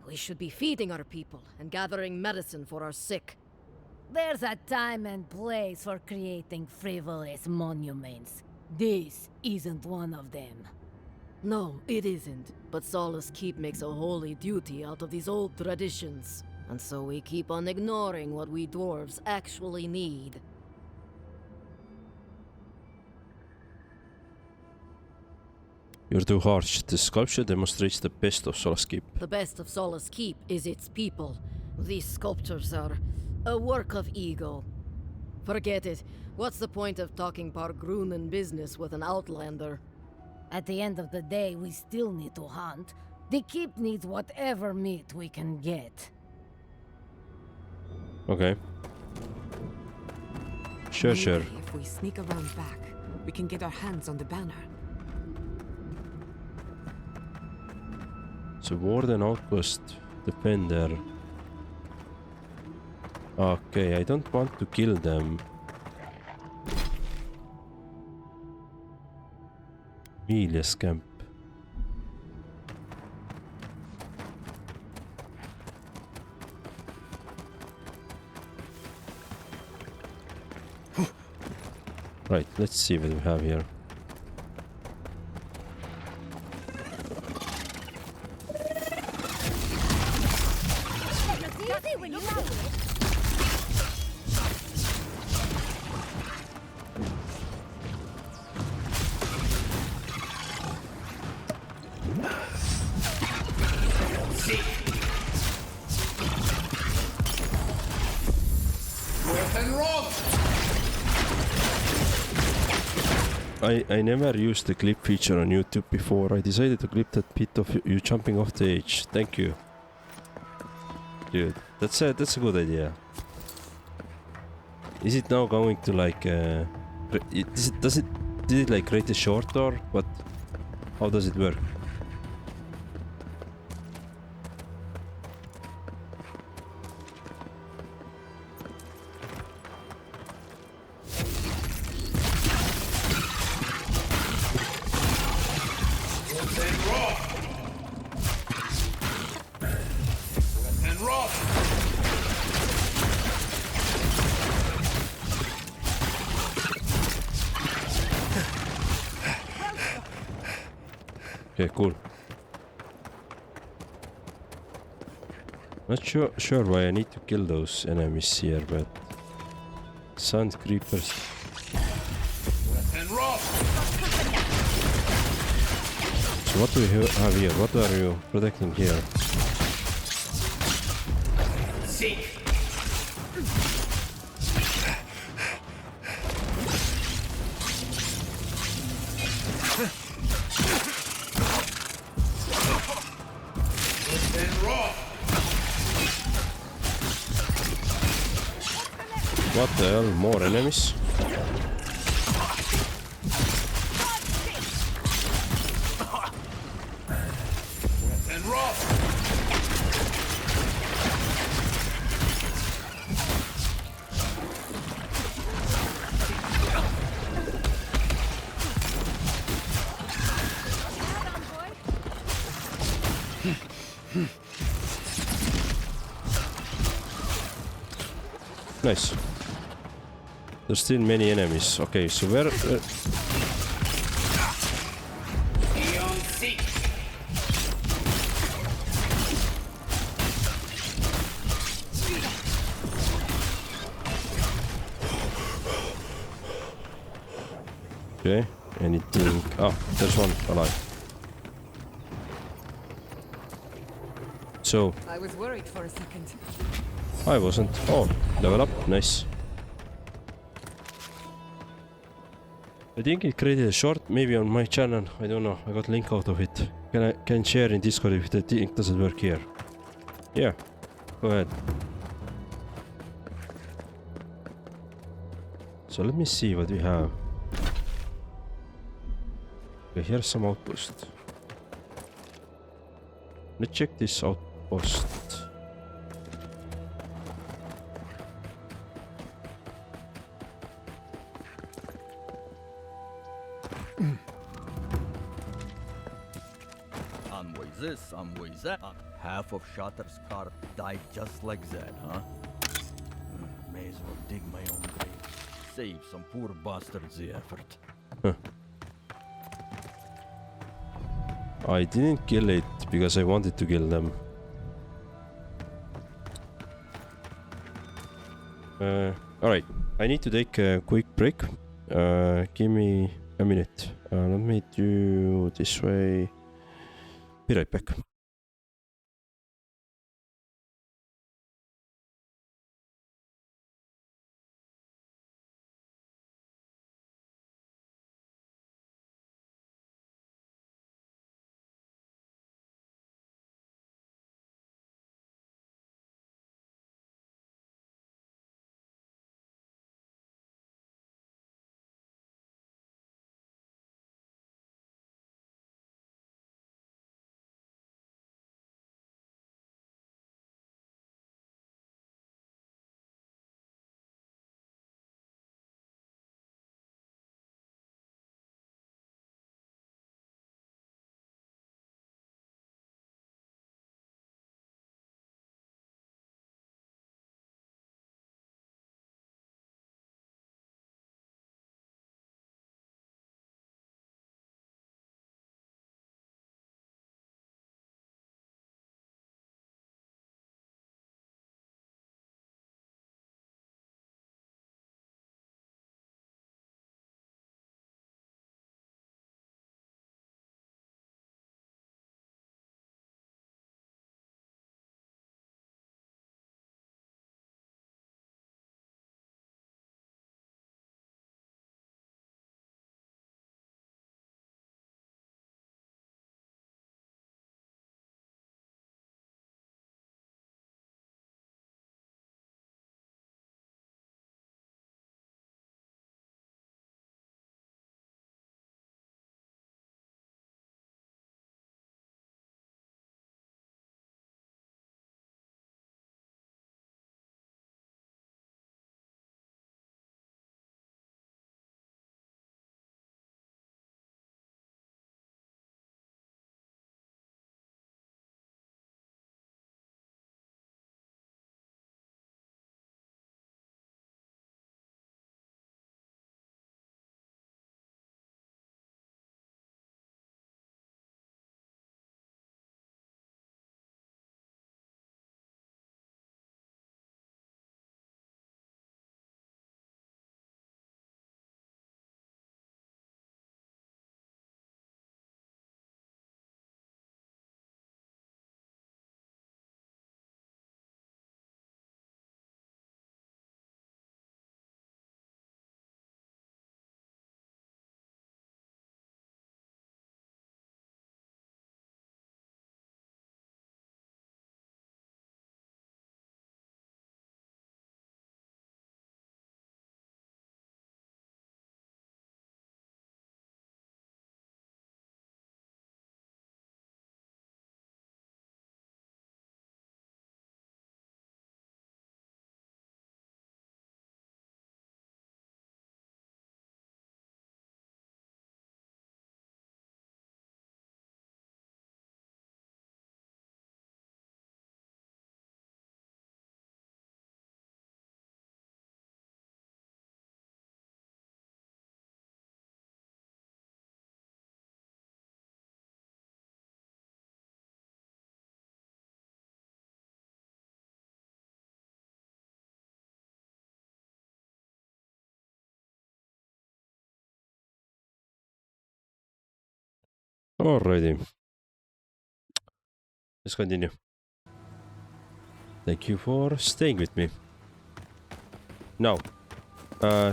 We should be feeding our people and gathering medicine for our sick. There's a time and place for creating frivolous monuments. This isn't one of them. No, it isn't. But Solace Keep makes a holy duty out of these old traditions. And so we keep on ignoring what we dwarves actually need. You're too harsh. The sculpture demonstrates the best of Solace Keep. The best of Solace Keep is its people. These sculptures are a work of ego. Forget it. What's the point of talking Pargrunen business with an outlander? At the end of the day, we still need to hunt. The keep needs whatever meat we can get. Okay. Sure. Maybe if we sneak around back, we can get our hands on the banner. So Warden Outpost Defender. Okay, I don't want to kill them. Elias camp. Right, let's see what we have here. I never used the clip feature on YouTube before. I decided to clip that bit of you jumping off the edge. Thank you. Dude, that's a good idea. Is it now going to like did it like create a short or what? How does it work? Okay, cool. Not sure why I need to kill those enemies here, but sand creepers. So what do we have here? What are you protecting here? What the hell? More enemies? Nice. There's still many enemies. Okay, so where okay, anything? Oh, there's one alive. So I was worried for a second. I wasn't. Oh, level up, nice. I think it created a short, maybe on my channel. I don't know. I got link out of it. Can share in Discord if the link doesn't work here. Yeah, go ahead. So let me see what we have. Okay, here's some outpost. Let's check this outpost. this some way. That half of Shatter's car died just like that, huh? May as well dig my own grave. Save some poor bastards the effort. I didn't kill it because I wanted to kill them. Alright, I need to take a quick break. Give me a minute. Let me do this way. Be right back. Alrighty. Let's continue. Thank you for staying with me. Now,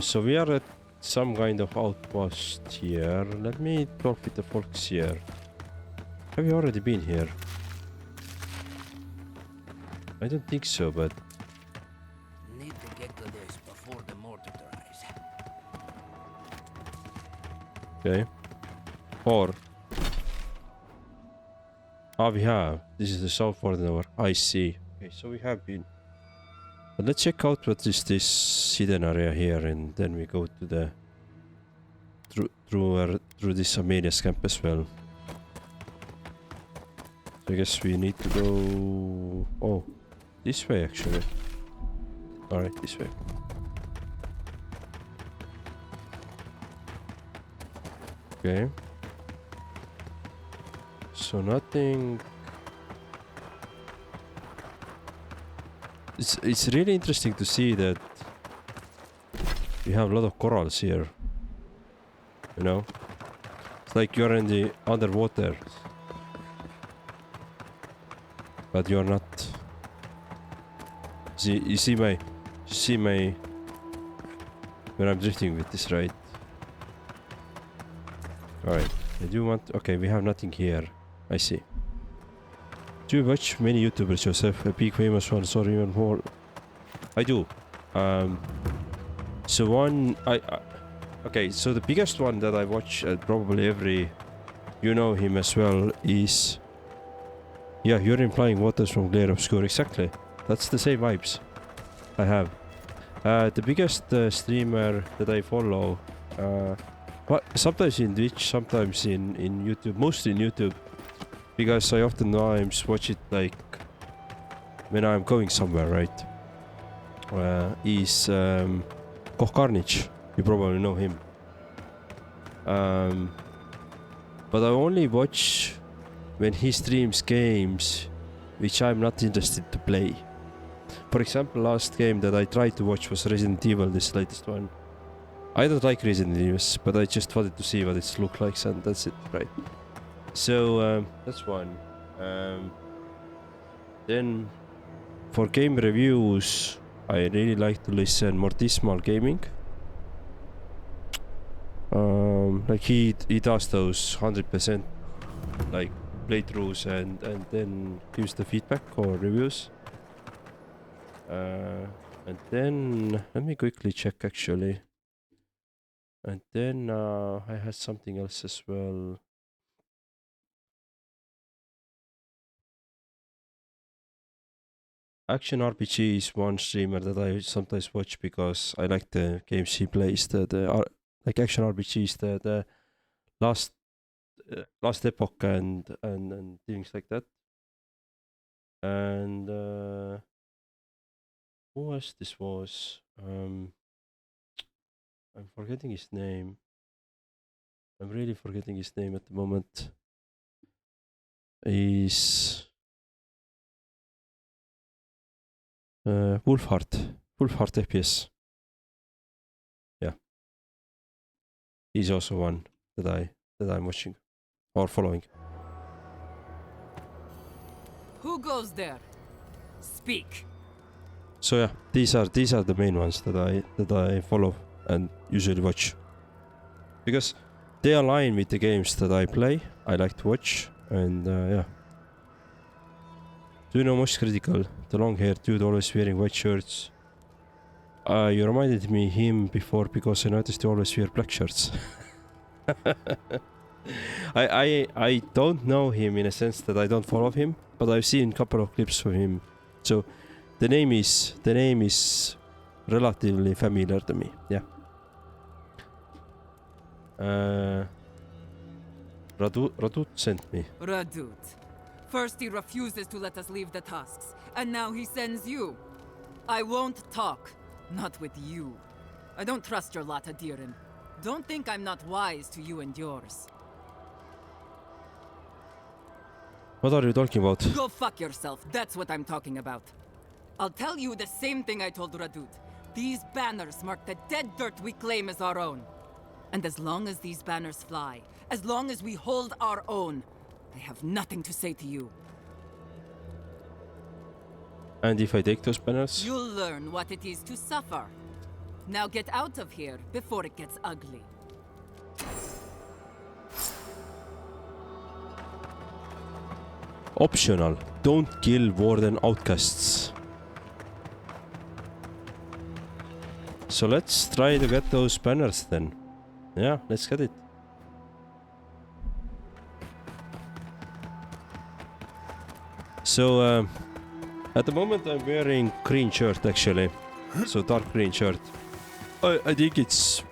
so we are at some kind of outpost here. Let me talk with the folks here. Have you already been here? I don't think so, but... Need to get to this before the mortar dries. Okay. Or... Ah, we have. This is the southward door. I see. Okay, so we have been. But let's check out what is this hidden area here, and then we go to the through this Amelia's camp as well. So I guess we need to go... Oh, this way actually. Alright, this way. Okay. So nothing... It's really interesting to see that we have a lot of corals here. You know? It's like you're in the underwater. But you're not. You see my when I'm drifting with this, right? Alright. I do want... Okay, we have nothing here. I see. Do you watch many YouTubers yourself? A big famous one, sorry, even more. I do. So one... Okay, so the biggest one that I watch probably every... You know him as well is... Yeah, you're implying waters from Glare Obscure. Exactly. That's the same vibes I have. The biggest streamer that I follow... but sometimes in Twitch, sometimes in YouTube. Mostly in YouTube. Because I often watch it like... When I'm going somewhere, right? Is... Koch Carnage. You probably know him. But I only watch when he streams games which I'm not interested to play. For example, last game that I tried to watch was Resident Evil, this latest one. I don't like Resident Evil, but I just wanted to see what it looks like, and that's it, right? So, that's one. Then, for game reviews, I really like to listen Mortismal Gaming. Like he does those 100% like playthroughs and then gives the feedback or reviews. And then let me quickly check actually. And then I had something else as well. Action RPG is one streamer that I sometimes watch because I like the games he plays. Like action RPGs, the last epoch and things like that. And who else this was? I'm forgetting his name. I'm really forgetting his name at the moment. He's Wolfheart FPS. Yeah, he's also one that I'm watching or following. Who goes there? Speak. So yeah, these are the main ones that I follow and usually watch because they align with the games that I play. I like to watch, and yeah. Do you know Most Critical? The long-haired dude always wearing white shirts. You reminded me him before because I noticed you always wear black shirts. I don't know him in a sense that I don't follow him, but I've seen a couple of clips of him. So the name is relatively familiar to me. Yeah. Radut sent me. Radut. First he refuses to let us leave the tusks, and now he sends you. I won't talk. Not with you. I don't trust your lot, Adirin. Don't think I'm not wise to you and yours. What are you talking about? Go fuck yourself, that's what I'm talking about. I'll tell you the same thing I told Radut. These banners mark the dead dirt we claim as our own. And as long as these banners fly, as long as we hold our own, I have nothing to say to you. And if I take those banners? You'll learn what it is to suffer. Now get out of here before it gets ugly. Optional. Don't kill Warden outcasts. So let's try to get those banners then. Yeah, let's get it. So at the moment I'm wearing green shirt actually. So dark green shirt. I think it's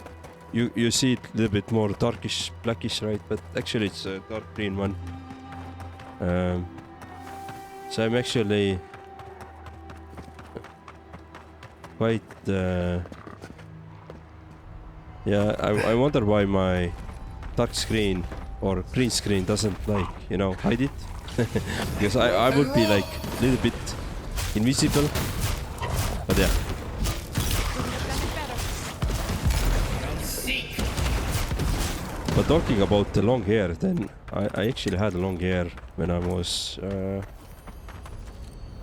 you see it a little bit more darkish, blackish, right? But actually it's a dark green one. So I'm actually quite yeah, I wonder why my dark screen or green screen doesn't like, you know, hide it. Because I would be like a little bit invisible. But yeah. But talking about the long hair, then I actually had long hair when I was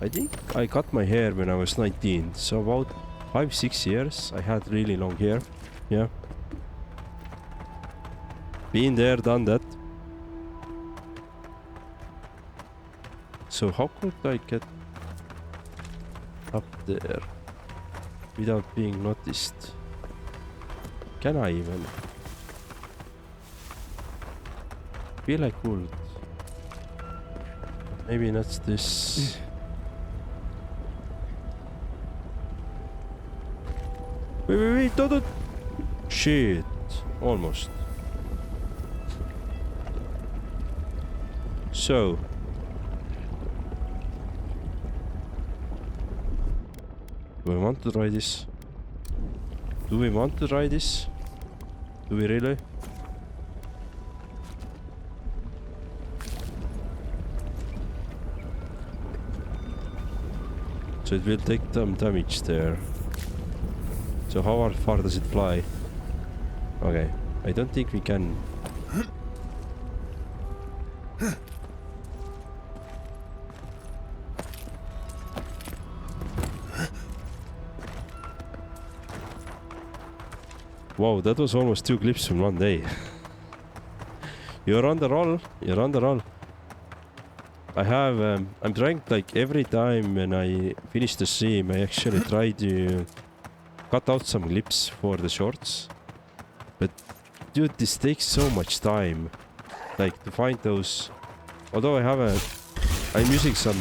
I think I cut my hair when I was 19, so about 5-6 years I had really long hair. Yeah. Been there, done that. So how could I get up there without being noticed? Can I even? Feel I could. Maybe not this. Wait, don't. Shit. Almost. So. Do we want to try this? Do we want to try this? Do we really? So it will take some damage there. So how far does it fly? Okay, I don't think we can. Wow, that was almost 2 clips in one day. You're on the roll. You're on the roll. I have, I'm trying, like, every time when I finish the stream, I actually try to cut out some clips for the shorts. But, dude, this takes so much time. Like, to find those... Although I'm using some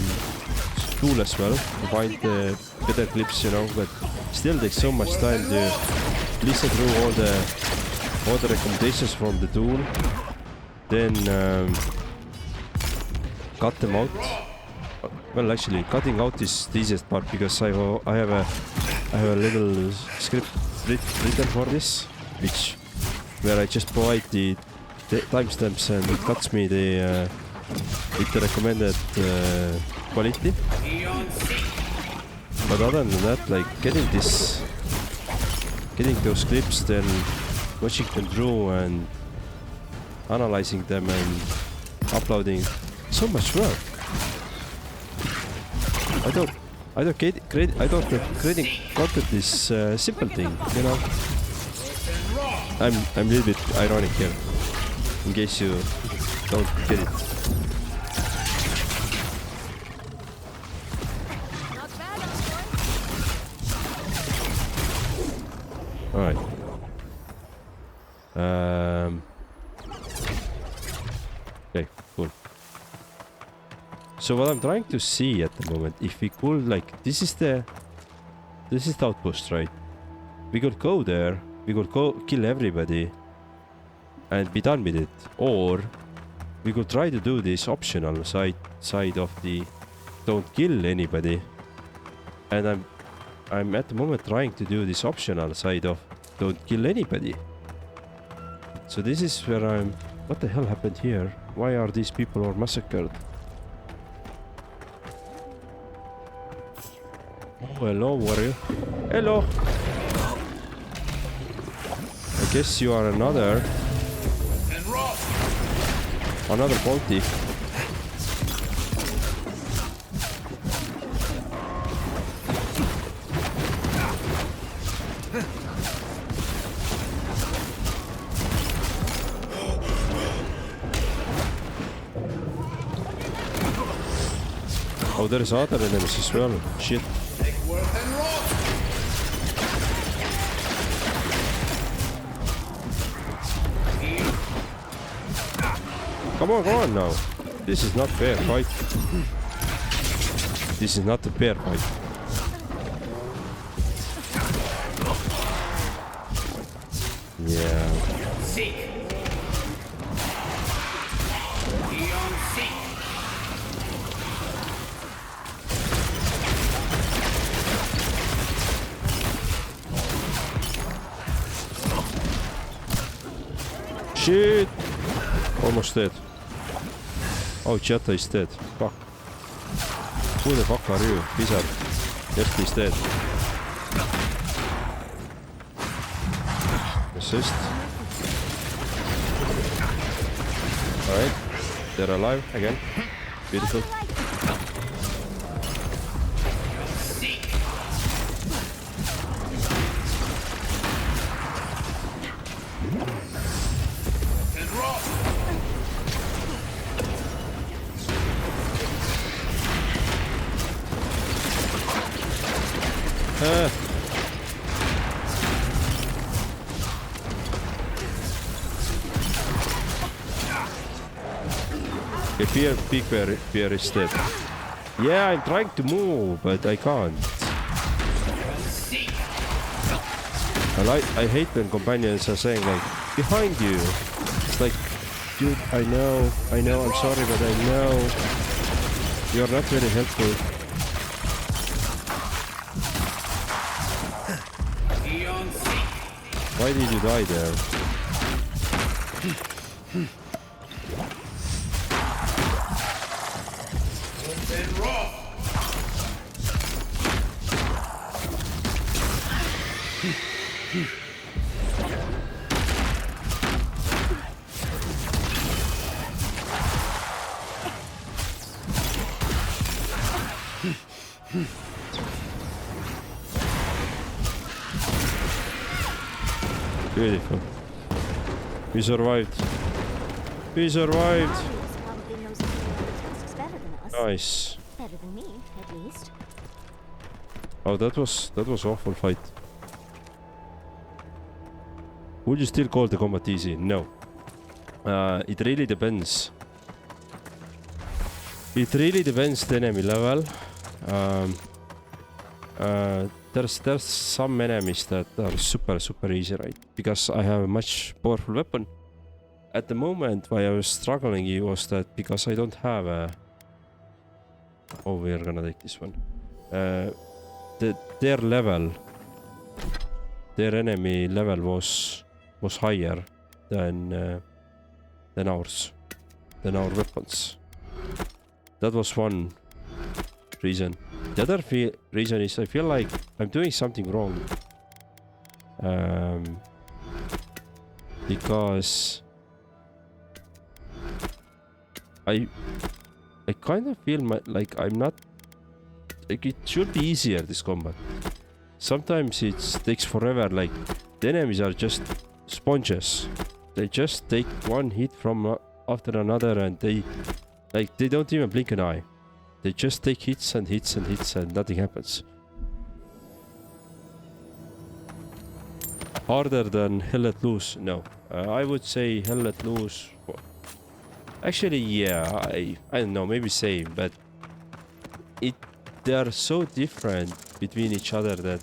tool as well to find the better clips, you know, but still takes so much time to listen through all the recommendations from the tool. Then, cut them out. Well, actually, cutting out is the easiest part because I have a little script written for this, where I just provide the timestamps and it cuts me with the recommended quality. But other than that, like getting those clips, then watching them through and analyzing them and uploading. So much work. I thought creating content is a simple thing, you know. I'm a little bit ironic here, in case you don't get it. All right. Okay, cool. So what I'm trying to see at the moment, if we could, like, this is the outpost, right? We could go there, we could go kill everybody and be done with it, or we could try to do this optional side of the don't kill anybody. And I'm at the moment trying to do this optional side of don't kill anybody. So this is where I'm... What the hell happened here? Why are these people all massacred? Oh, hello, warrior. Hello! I guess you are another bounty. Oh, there's other enemies as well. Shit. Come on now. This is not fair fight. This is not a fair fight. Yeah. Shit! Almost dead. Oh, Jetta is dead. Fuck. Who the fuck are you? Wizard. Jetta is dead. Assist. Alright. They're alive again. Beautiful. Big bear is dead. Yeah, I'm trying to move, but I can't. I hate when companions are saying like, behind you. It's like, dude, I know, I'm sorry, but I know. You're not very helpful. Why did you die there? Beautiful. We survived. We survived. Probably knows tasks better than us. Nice. Better than me, at least. Oh, that was awful fight. Would you still call the combat easy? No. It really depends. It really depends the enemy level. There's some enemies that are super easy, right? Because I have a much powerful weapon. At the moment, why I was struggling was that because I don't have a... Oh, we're gonna take this one. Their level, their enemy level was higher than ours, than our weapons. That was one reason. The other reason is I feel like I'm doing something wrong. Because I kind of feel like I'm not... Like it should be easier, this combat. Sometimes it takes forever, like the enemies are just sponges. They just take one hit from after another and they don't even blink an eye. They just take hits and hits and hits and nothing happens. Harder than Hell Let Loose? No. I would say Hell Let Loose... Actually, yeah, I don't know, maybe same, but they are so different between each other that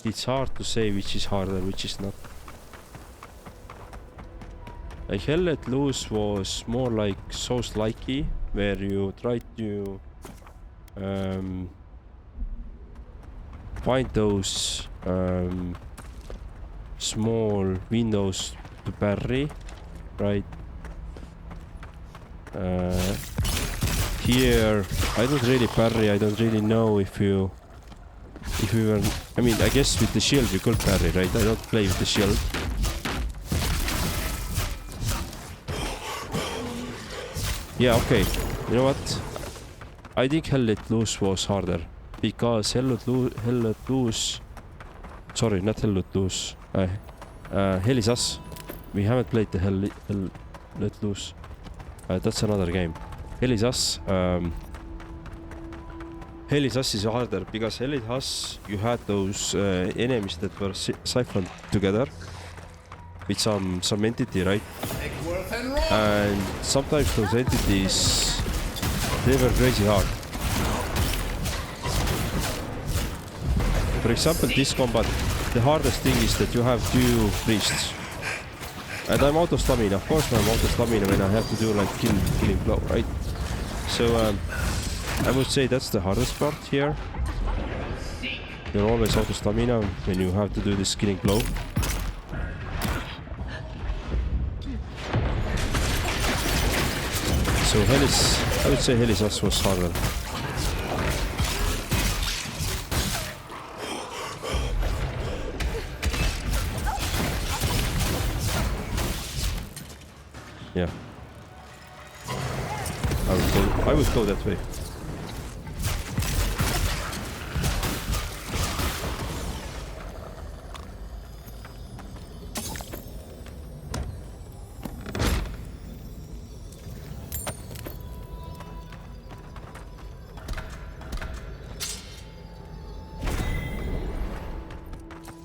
it's hard to say which is harder, which is not. Like Hell Let Loose was more like Souls-likey, where you try to find those small windows to parry, right? Here I don't really parry. I don't really know if you were... I mean, I guess with the shield you could parry, right? I don't play with the shield. Yeah, okay. You know what? I think Hell Let Loose was harder. Because Hell Let Loose... Sorry, not Hell Let Loose. Hell Is Us. We haven't played the Hell Let Loose. That's another game. Hell Is Us. Hell Is Us is harder because Hell Is Us you had those enemies that were siphoned together with some entity, right? And sometimes those entities, they were crazy hard. For example, this combat, the hardest thing is that you have two priests. And I'm out of stamina. Of course I'm out of stamina when I have to do like killing blow, right? So I would say that's the hardest part here. You're always out of stamina when you have to do this killing blow. So I would say Helis was harder. Yeah. I would go that way.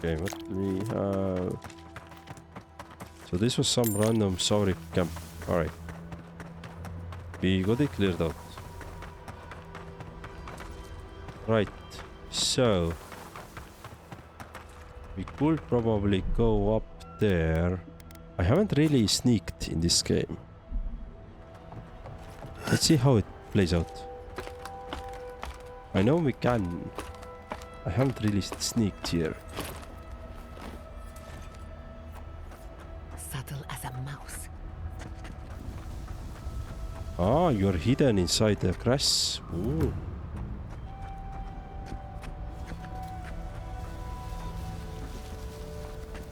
Okay, what do we have? So this was some random Sauri camp. Alright. We got it cleared out. Right. So we could probably go up there. I haven't really sneaked in this game. Let's see how it plays out. I know we can. I haven't really sneaked here. Subtle as a mouse. Ah, you're hidden inside the grass. Ooh.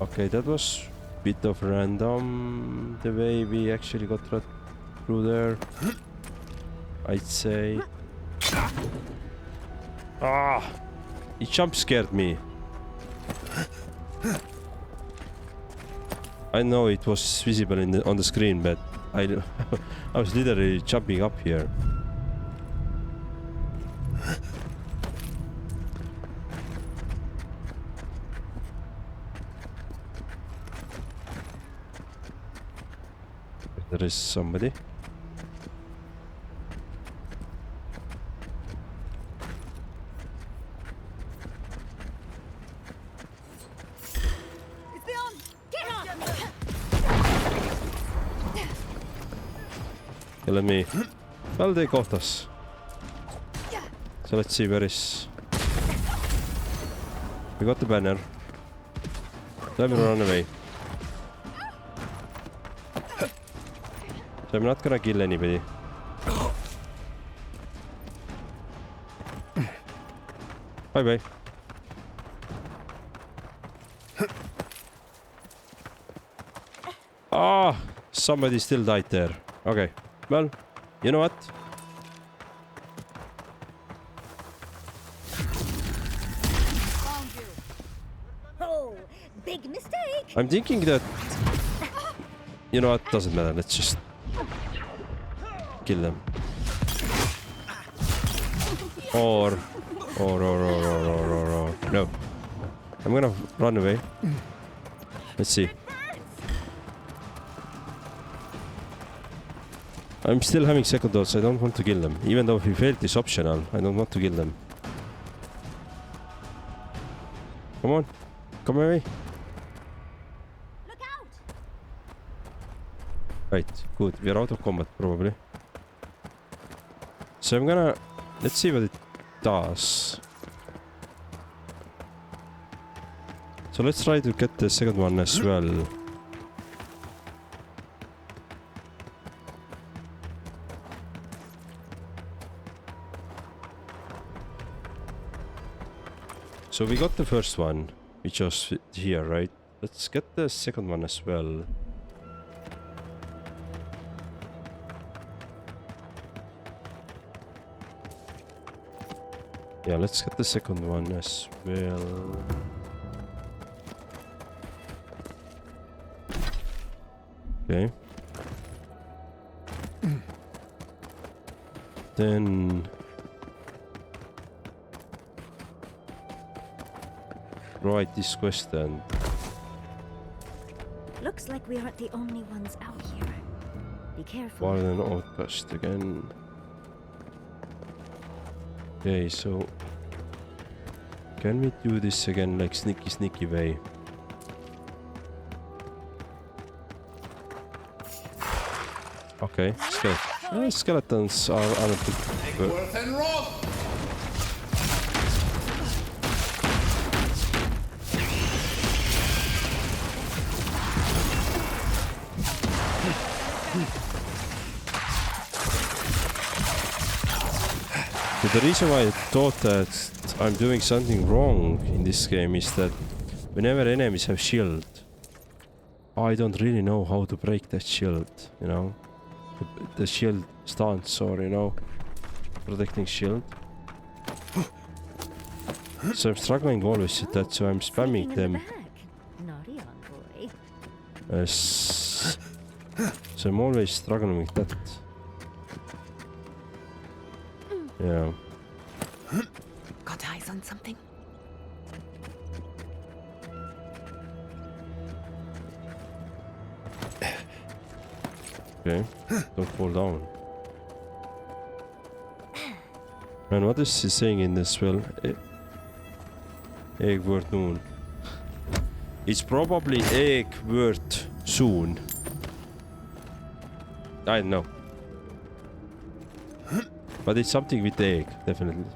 Okay, that was a bit of random, the way we actually got through there, I'd say. Ah! It jump scared me. I know it was visible on the screen, but I was literally jumping up here. There is somebody. Let me. Well, they got us. So let's see where is. We got the banner. Let me run away. So I'm not gonna kill anybody. Bye bye. Ah, somebody still died there. Okay. Well, you know what? Oh, big mistake. I'm thinking that... You know what? Doesn't matter. Let's just... kill them. Or... No. I'm gonna run away. Let's see. I'm still having second thoughts. I don't want to kill them. Even though if we failed is optional, I don't want to kill them. Come on. Come away. Look out. Right. Good. We are out of combat probably. So I'm gonna... Let's see what it does. So let's try to get the second one as well. So we got the first one, which was here, right? Let's get the second one as well. Yeah, let's get the second one as well. Okay. Then... Right, this quest then. Looks like we aren't the only ones out here. Be careful. More than outcast again. Okay, so... Can we do this again like sneaky way? Okay, skeletons are a bit... So the reason why I thought that I'm doing something wrong in this game is that whenever enemies have shield, I don't really know how to break that shield, you know? The shield stance or, you know, protecting shield. So I'm struggling always with that, so I'm spamming them. Naughty boy. So I'm always struggling with that. Yeah. Got eyes on something? Okay. Don't fall down. And what is he saying in this spell? Egg word noon. It's probably egg word soon. I don't know. But it's something with the egg, definitely.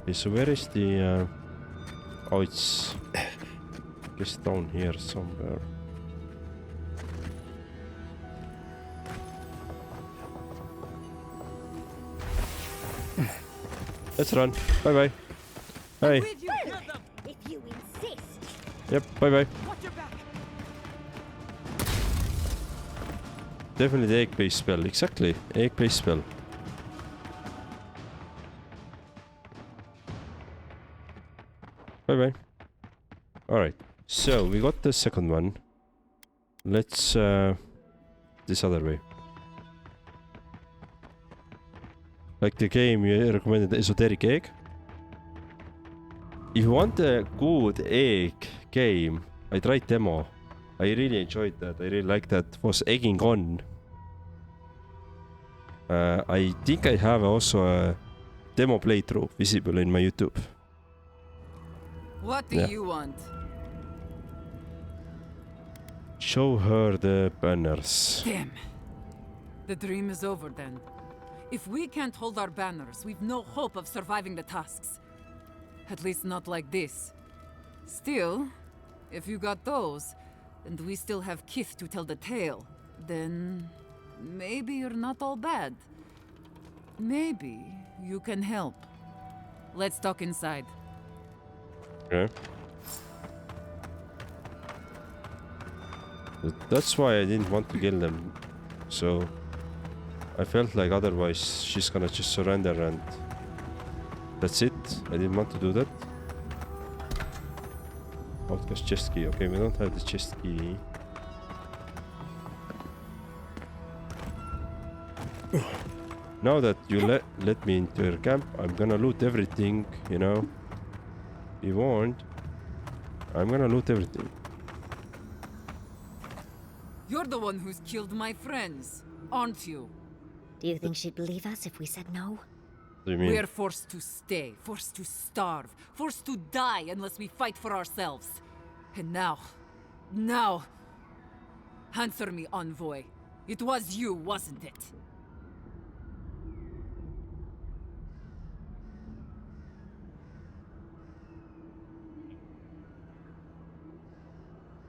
Okay, so where is the... oh, it's... I guess down here somewhere. Let's run. Bye bye. Hey. If you insist. Yep. Bye bye. Definitely the egg-based spell. Exactly. Egg-based spell. Bye bye. Alright. So we got the second one. Let's this other way. Like the game you recommended, Esoteric Egg. If you want a good egg game, I tried demo. I really enjoyed that. I really liked that. It was Egging On. I think I have also a demo playthrough visible in my YouTube. What do you want? Show her the banners. Damn. The dream is over then. If we can't hold our banners, we've no hope of surviving the tasks. At least not like this. Still, if you got those, and we still have Kith to tell the tale, then maybe you're not all bad. Maybe you can help. Let's talk inside. Okay. That's why I didn't want to kill them. So I felt like otherwise she's gonna just surrender and that's it. I didn't want to do that. Outcast chest key. Okay, we don't have the chest key. Now that you let me into your camp, I'm gonna loot everything, you know. Be warned. I'm gonna loot everything. You're the one who's killed my friends, aren't you? Do you think she'd believe us if we said no? What do you mean? We're forced to stay, forced to starve, forced to die unless we fight for ourselves. And now... Answer me, envoy. It was you, wasn't it?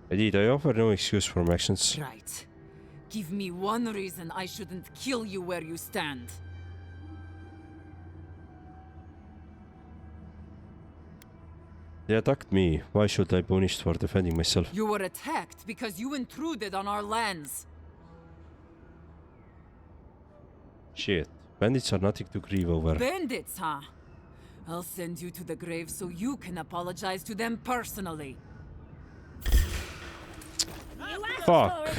Indeed, I offer no excuse for my actions. Right. Give me one reason I shouldn't kill you where you stand. They attacked me. Why should I be punished for defending myself? You were attacked because you intruded on our lands. Shit. Bandits are nothing to grieve over. Bandits, huh? I'll send you to the grave so you can apologize to them personally. Fuck.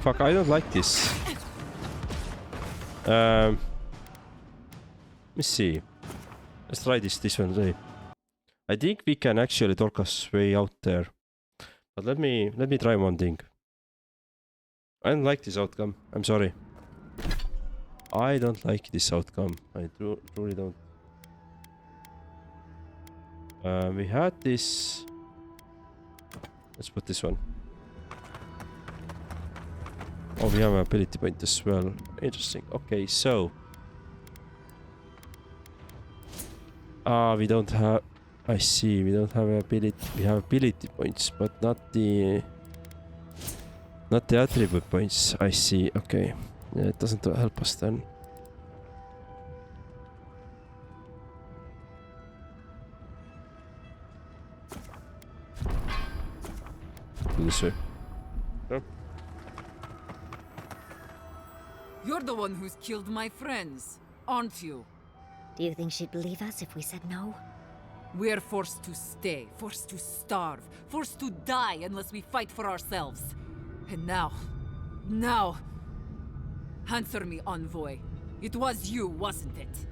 Fuck. I don't like this. Let me see. Let's try this one day. I think we can actually talk us way out there. But let me try one thing. I don't like this outcome. I'm sorry. I don't like this outcome. I truly don't. We had this. Let's put this one. Oh, we have an ability point as well. Interesting. Okay, so. We don't have... I see, we don't have ability... We have ability points, but not the... Not the attribute points, I see, okay. Yeah, it doesn't help us then. This way. Oh. You're the one who's killed my friends, aren't you? Do you think she'd believe us if we said no? We're forced to stay, forced to starve, forced to die unless we fight for ourselves. And now... Answer me, Envoy. It was you, wasn't it?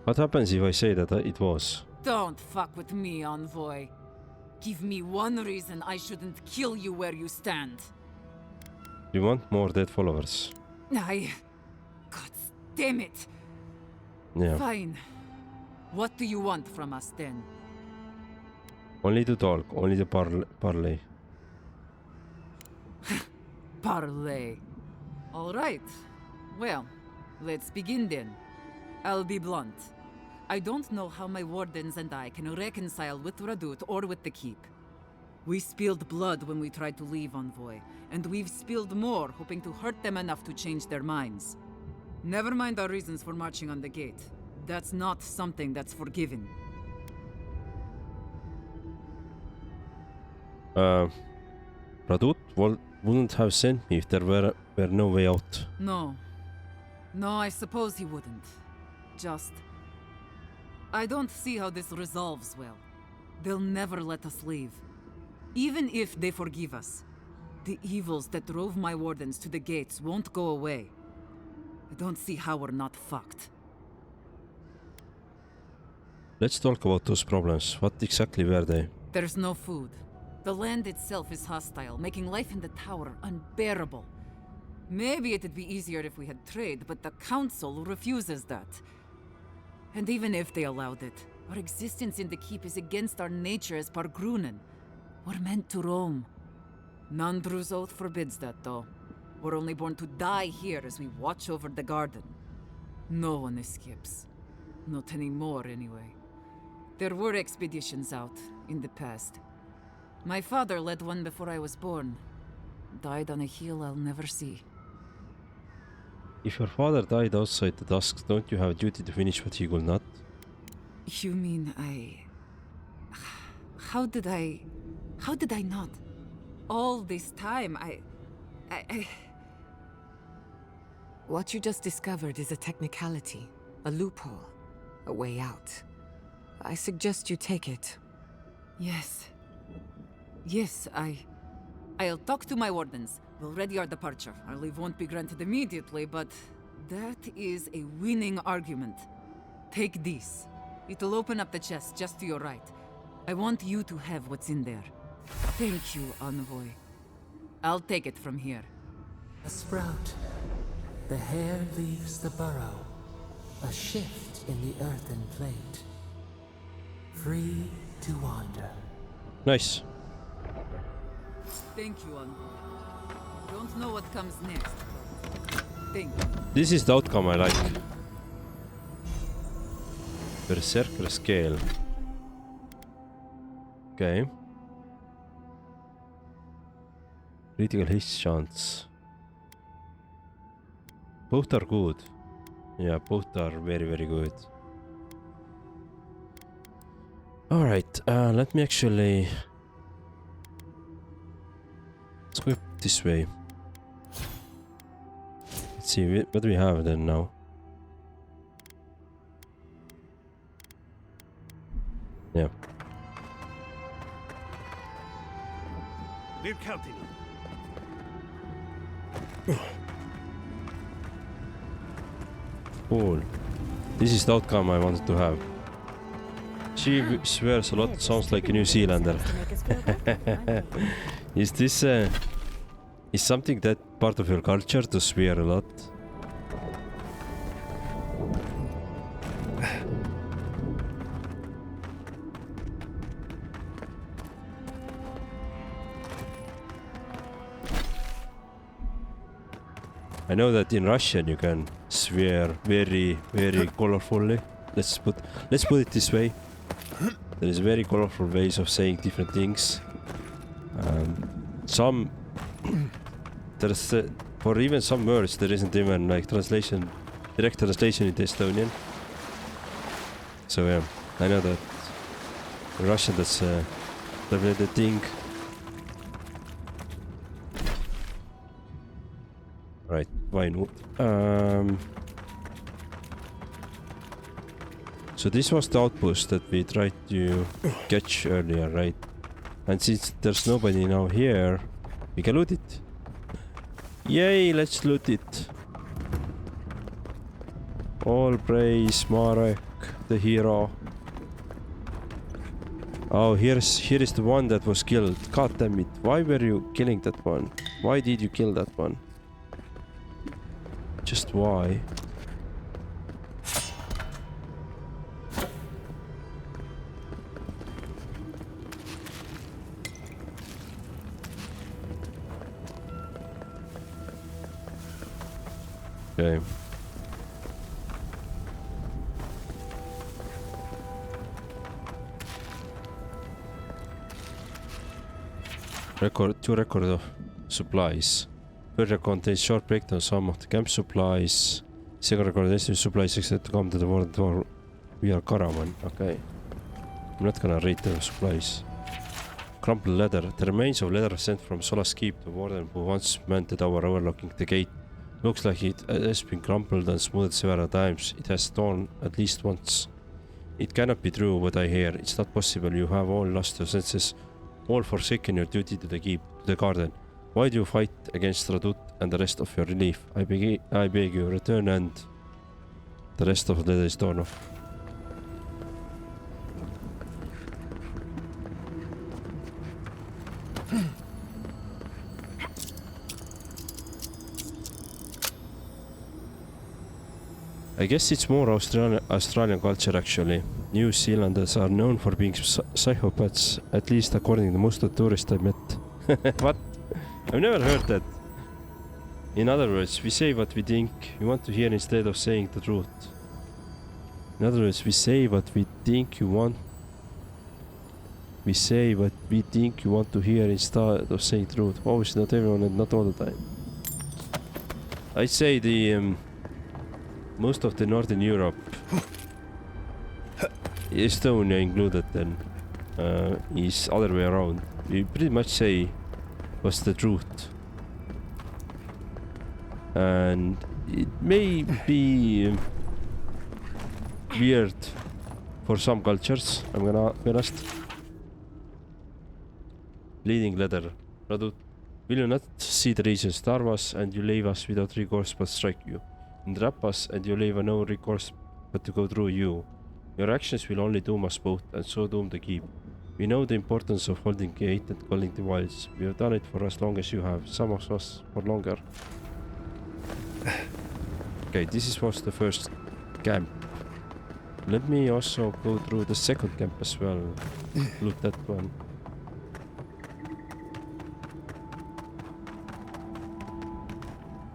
What happens if I say that it was? Don't fuck with me, Envoy. Give me one reason I shouldn't kill you where you stand. You want more dead followers? God damn it! Yeah. Fine. What do you want from us then? Only to talk, only to parley. Parley. All right. Well, let's begin then. I'll be blunt. I don't know how my wardens and I can reconcile with Radut or with the Keep. We spilled blood when we tried to leave, Envoy, and we've spilled more hoping to hurt them enough to change their minds. Never mind our reasons for marching on the gate. That's not something that's forgiven. Radut wouldn't have sent me if there were no way out. No, I suppose he wouldn't. Just... I don't see how this resolves well. They'll never let us leave. Even if they forgive us, the evils that drove my wardens to the gates won't go away. I don't see how we're not fucked. Let's talk about those problems. What exactly were they? There's no food. The land itself is hostile, making life in the tower unbearable. Maybe it'd be easier if we had trade, but the council refuses that. And even if they allowed it, our existence in the keep is against our nature as Pargrunen. We're meant to roam. Nandru's oath forbids that, though. We're only born to die here as we watch over the garden. No one escapes. Not anymore, anyway. There were expeditions out, in the past. My father led one before I was born. Died on a hill I'll never see. If your father died outside the Dusks, don't you have a duty to finish what he could not? You mean How did I not? All this time, What you just discovered is a technicality, a loophole, a way out. I suggest you take it. Yes. Yes, I'll talk to my wardens. We'll ready our departure. Our leave won't be granted immediately, but that is a winning argument. Take this. It'll open up the chest just to your right. I want you to have what's in there. Thank you, Envoy. I'll take it from here. A sprout. The hair leaves the burrow. A shift in the earthen plate. Free to wander. Nice. Thank you, Envoy. Don't know what comes next, but thank you. This is the outcome I like. Berserker scale. Okay. Critical hit chance. Both are good. Yeah, both are very, very good. Alright, let me actually... Let's go this way. Let's see, what do we have then now? Yeah. We're counting. Cool. This is the outcome I wanted to have. She swears a lot, sounds like a New Zealander. Is this is something that part of your culture to swear a lot? I know that in Russian you can swear very, very colorfully. Let's put it this way. There is very colorful ways of saying different things. Some there's for even some words there isn't even like translation, direct translation into Estonian. So yeah, I know that in Russian that's definitely the thing. Right, Vinewood. So this was the outpost that we tried to catch earlier, right? And since there's nobody now here, we can loot it. Yay, let's loot it. All praise Marek, the hero. Oh, here is the one that was killed. God damn it. Why were you killing that one? Why did you kill that one? Just why? Okay. Record of supplies. First record contains short breakdown some of the camp supplies. Second record estimate supplies except to come to the world via caravan. Okay. I'm not gonna read the supplies. Crumpled leather. The remains of leather sent from Solace Keep, the warden who once manned the tower overlooking the gate. Looks like it has been crumpled and smoothed several times. It has torn at least once. It cannot be true what I hear. It's not possible. You have all lost your senses, all forsaken your duty to the keep, to the garden. Why do you fight against Radut and the rest of your relief? I beg you, return and the rest of the letter is torn off. I guess it's more Australian culture actually. New Zealanders are known for being psychopaths, at least according to most of the tourists I met. What? I've never heard that. In other words, we say what we think you want to hear instead of saying the truth. In other words, we say what we think you want. We say what we think you want to hear instead of saying the truth. Obviously not everyone and not all the time. I'd say the most of the Northern Europe, Estonia included then, is other way around. We pretty much say what's the truth. And it may be weird for some cultures, I'm gonna be honest. Bleeding leather. Radut, will you not see the reason? Starve us and you leave us without recourse but strike you. Entrap us and you leave no recourse but to go through you. Your actions will only doom us both and so doom the keep. We know the importance of holding gate and calling the wilds. We have done it for as long as you have, some of us for longer. Okay, this was the first camp. Let me also go through the second camp as well. Loot that one.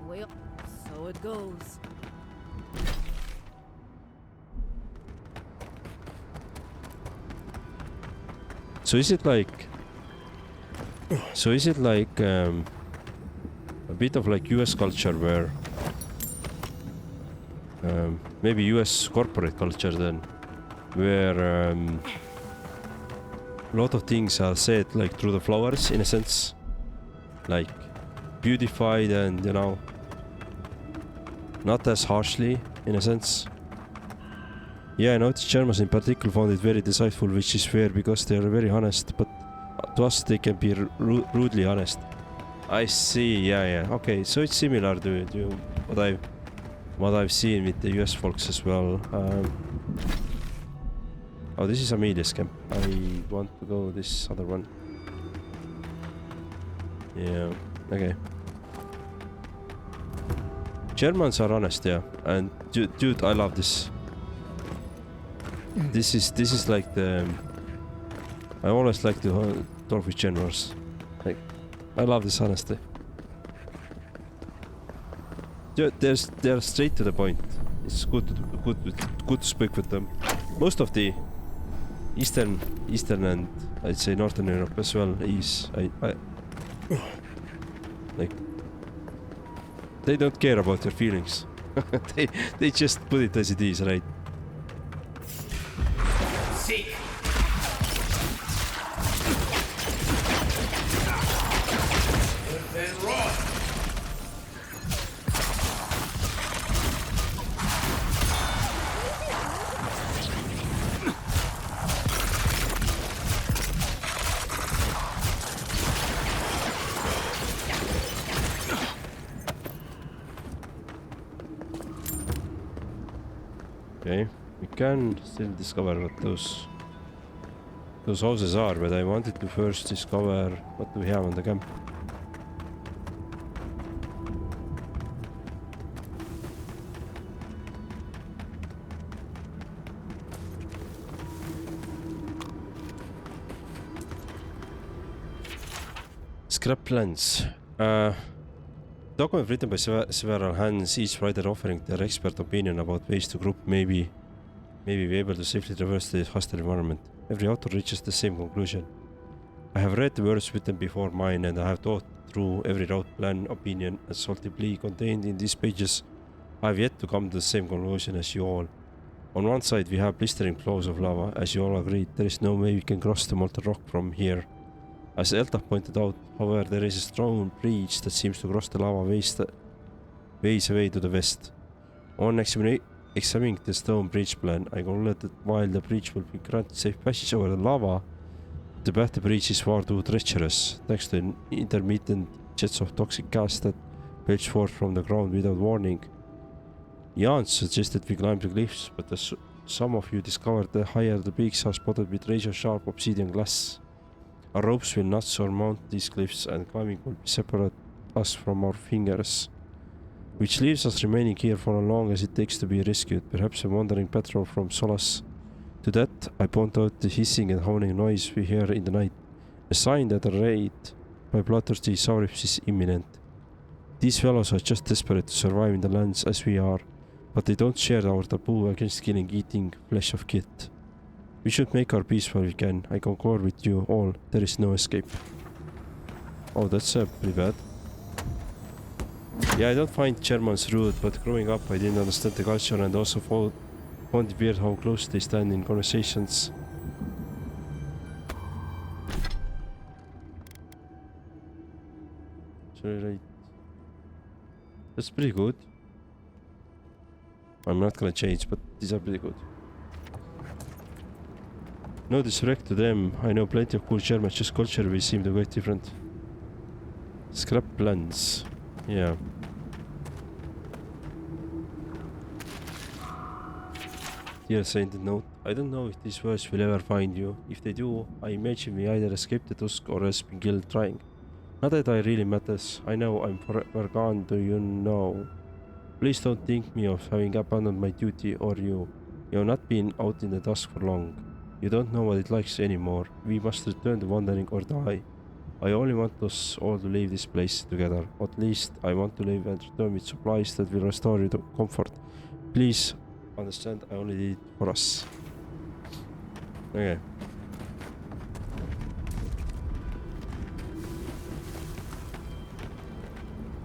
Well, so it goes. So is it like a bit of like US culture where maybe US corporate culture then, where a lot of things are said like through the flowers in a sense, like beautified and, you know, not as harshly in a sense. Yeah, I noticed Germans in particular found it very delightful, which is fair because they are very honest, but to us they can be rudely honest. I see, yeah, okay, so it's similar to what I've seen with the US folks as well. Oh, this is Amelia's camp. I want to go this other one. Yeah, okay. Germans are honest, yeah, and dude, I love this. This is like the I always like to talk with generals. Like, I love this honesty. They're straight to the point. It's good to speak with them. Most of the Eastern and I'd say Northern Europe as well is like they don't care about your feelings. they just put it as it is, right? Seek. Then run. Okay, we can still discover what those houses are, but I wanted to first discover what do we have on the camp. Scrap plans. Document written by several hands, each writer offering their expert opinion about ways to group maybe be able to safely traverse the hostile environment. Every author reaches the same conclusion. I have read the words written before mine, and I have thought through every route, plan, opinion, and salty plea contained in these pages. I have yet to come to the same conclusion as you all. On one side we have blistering flows of lava. As you all agreed, there is no way we can cross the molten rock from here. As Elta pointed out, however, there is a strong breach that seems to cross the lava ways away to the west. On examining the stone breach plan, I concluded that while the breach will be granted safe passage over the lava, the path to the breach is far too treacherous, thanks to intermittent jets of toxic gas that belch forth from the ground without warning. Jan suggested we climb the cliffs, but as some of you discovered, the higher the peaks are spotted with razor-sharp obsidian glass. Our ropes will not surmount these cliffs, and climbing will separate us from our fingers, which leaves us remaining here for as long as it takes to be rescued, perhaps a wandering patrol from Solace. To that, I point out the hissing and howling noise we hear in the night, a sign that a raid by bloodthirsty saurips is imminent. These fellows are just desperate to survive in the lands as we are, but they don't share our taboo against killing eating flesh of kit. We should make our peace while we can. I concur with you all. There is no escape. Oh, that's pretty bad. Yeah, I don't find Germans rude, but growing up I didn't understand the culture and also found it weird how close they stand in conversations. Right. That's pretty good. I'm not gonna change, but these are pretty good. No disrespect to them, I know plenty of cool Germans, just culture we seem to be quite different. Scrap plans. Yeah. Dear Sainted Note, I don't know if these words will ever find you. If they do, I imagine we either escaped the Tusk or else been killed trying. Not that I really matters. I know I'm forever gone, do you know? Please don't think me of having abandoned my duty or you. You have not been out in the dusk for long. You don't know what it likes anymore. We must return to wandering or die. I only want us all to leave this place together. At least I want to live and return with supplies that will restore you to comfort. Please understand, I only did it for us. Okay.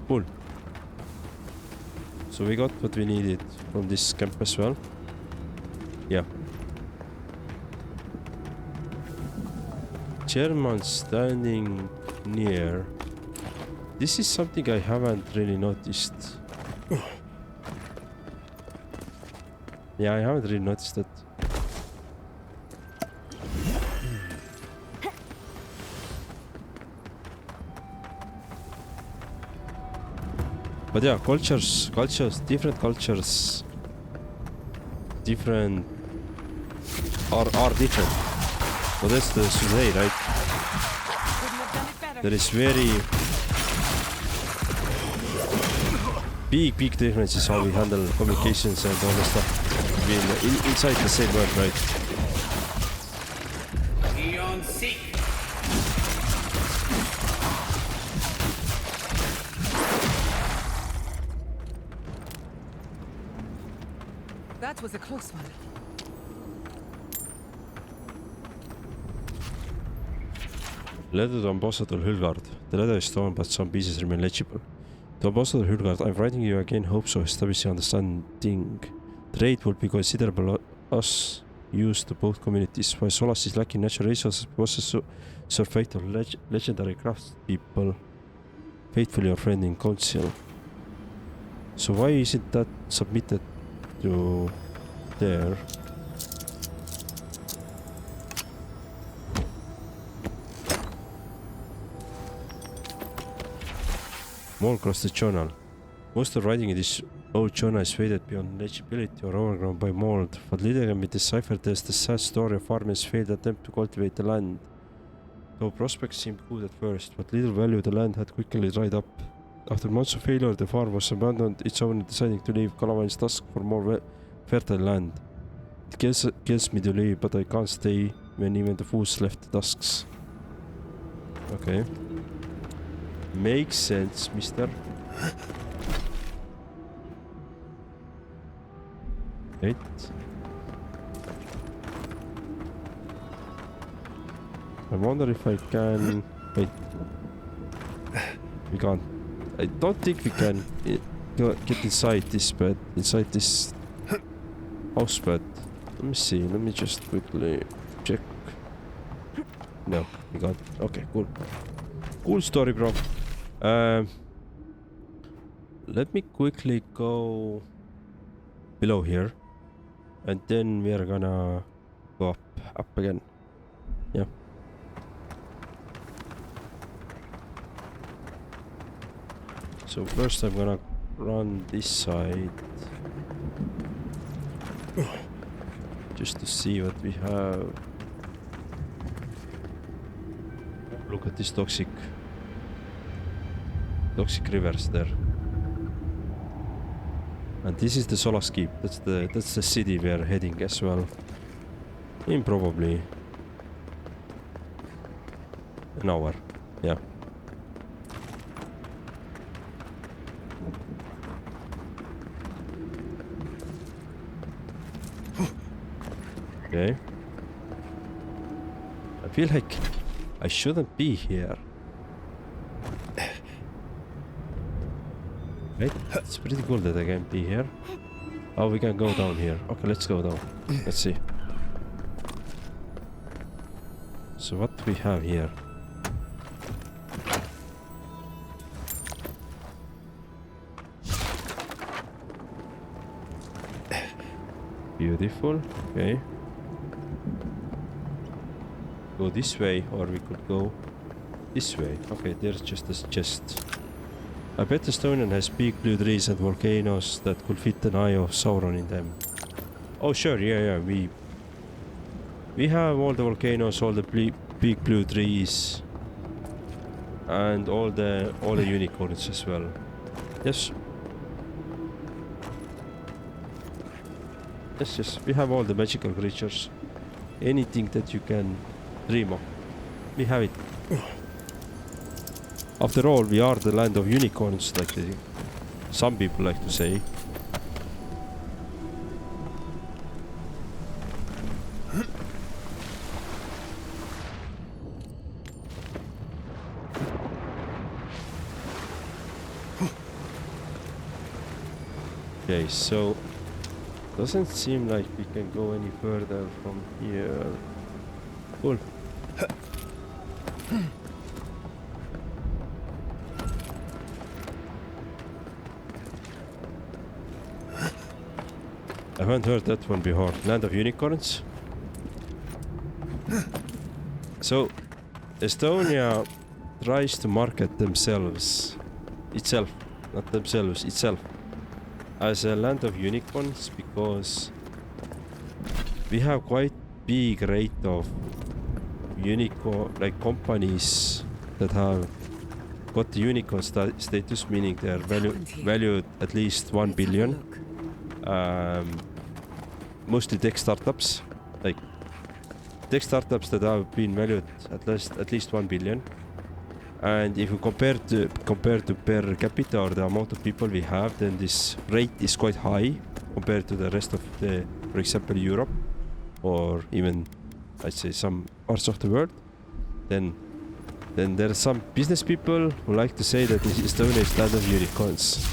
Cool. So we got what we needed from this camp as well. Yeah. German standing near. This is something I haven't really noticed. Yeah, I haven't really noticed that. But yeah, cultures, different cultures, different are different. So that's the today, right? There is very big differences how we handle communications and all this stuff. Inside the same world, right? That was a close one. Letter to Ambassador Hülgard. The letter is torn, but some pieces remain legible. To Ambassador Hülgard, I'm writing you again, hopes of establishing understanding. Trade will be considerable as used to both communities. While Solas is lacking natural resources, possesses a fate of legendary craftspeople, faithfully your friend in council. So why isn't that submitted to there? More across the journal. Most of the writing in this old journal is faded beyond legibility or overgrown by mold. What little can be deciphered tells the sad story of farmers' failed attempt to cultivate the land. Though prospects seemed good at first, what little value the land had quickly dried up. After months of failure, the farm was abandoned, its owner deciding to leave Kalamain's task for more fertile land. It kills me to leave, but I can't stay when even the fools left the tusks. Okay. Makes sense, mister. Wait. I wonder if I can... Wait. We can't. I don't think we can get inside this bed. Inside this house bed. Let me see. Let me just quickly check. No, we can't. Okay, cool. Cool story, bro. Let me quickly go below here, and then we are gonna go up again. Yeah. So first I'm gonna run this side just to see what we have. Look at this toxic rivers there. And this is the Solas Keep. That's the city we are heading as well. In probably an hour. Yeah. Okay. I feel like I shouldn't be here. Right? It's pretty cool that I can be here. Oh, we can go down here. Okay, let's go down. Let's see. So what do we have here? Beautiful. Okay. Go this way, or we could go this way. Okay, there's just a chest. I bet Estonian has big blue trees and volcanoes that could fit an eye of Sauron in them. Oh sure, yeah, we have all the volcanoes, all the big blue trees, and all the unicorns as well. Yes. Yes, we have all the magical creatures. Anything that you can dream of, we have it. After all, we are the land of unicorns, like some people like to say. Okay, so doesn't seem like we can go any further from here. Cool. I haven't heard that one before. Land of unicorns. So, Estonia tries to market itself, as a land of unicorns because we have quite big rate of companies that have got the unicorn status, meaning they are valued at least 1 billion. Mostly tech startups, that have been valued at least 1 billion. And if you compare to per capita or the amount of people we have, then this rate is quite high compared to the rest of for example, Europe, or even I'd say some parts of the world. Then Then there are some business people who like to say that Estonia is land of unicorns.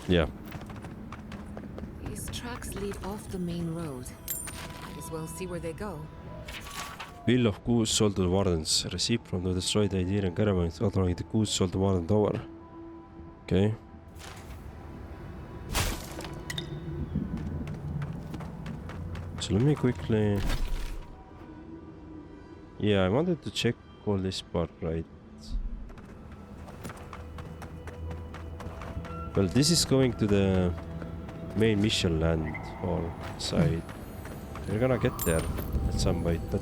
Yeah. These tracks lead off the main road. Might as well see where they go. Bill of Goose sold to the Wardens. Receipt from the destroyed Iberian caravans authorizing the Goose sold to Warden Tower. Okay. So let me quickly... Yeah, I wanted to check all this part, right? Well, this is going to the main mission land or side. We're gonna get there at some point, but...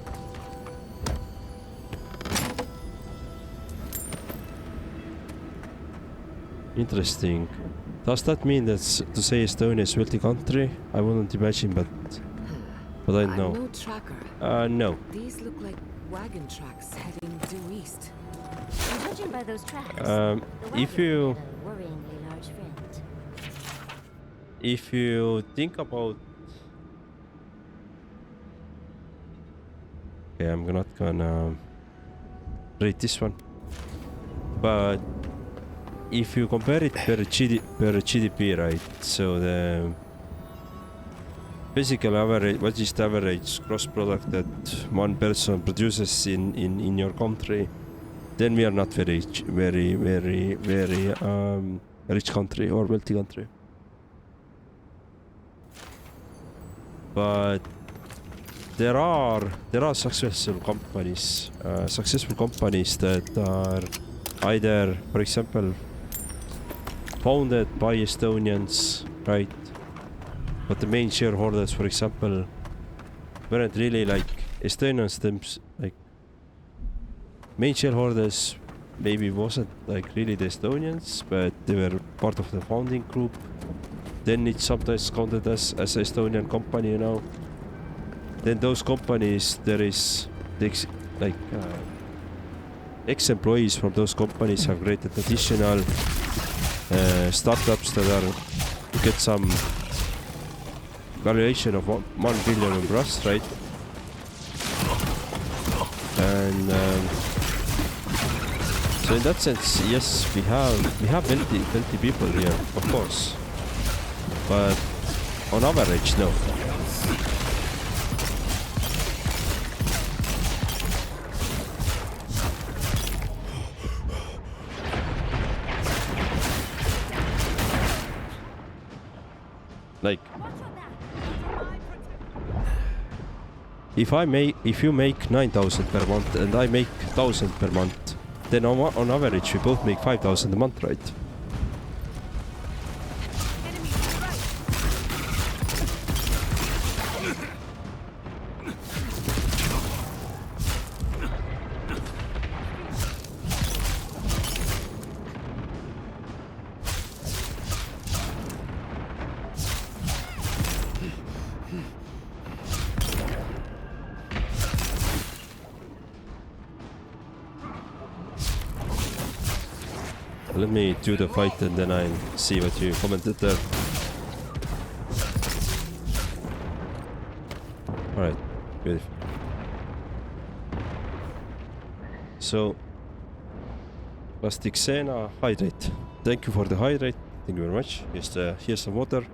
Interesting. Does that mean that's to say Estonia is wealthy country? I wouldn't imagine, but I know. I'm no tracker. No. These look like wagon tracks heading due east. And judging by those tracks, If you had a worryingly large friend. if you think about... Okay, I'm not gonna rate this one, but if you compare it per GDP, right? So the physical average, what is the average gross product that one person produces in your country? Then we are not very rich country or wealthy country. But there are successful companies that are either, for example, founded by Estonians, right? But the main shareholders, for example, weren't really like Estonians like main shareholders maybe wasn't like really the Estonians, but they were part of the founding group. Then it's sometimes counted as an Estonian company, you know. Then those companies, there is ex-employees from those companies have created additional startups that are to get some valuation of 1 billion and plus, right? And so in that sense, yes, we have wealthy people here, of course, but on average, no. Like, if you make 9,000 per month and I make 1,000 per month, then on average we both make 5,000 a month, right? Let me do the fight and then I'll see what you commented there. Alright, good. So, Plasticena hydrate. Thank you for the hydrate. Thank you very much. Here's some water.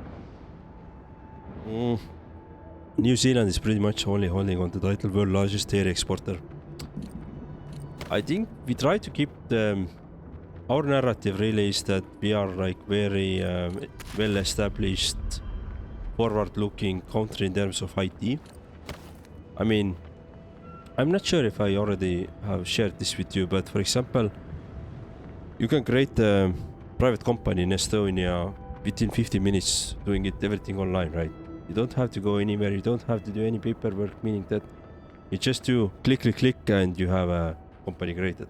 New Zealand is pretty much only holding on to the title world largest dairy exporter. I think we try to keep the... Our narrative really is that we are like very well established, forward-looking country in terms of IT. I mean, I'm not sure if I already have shared this with you, but for example, you can create a private company in Estonia within 15 minutes doing everything online, right? You don't have to go anywhere, you don't have to do any paperwork, meaning that you just do click and you have a company created.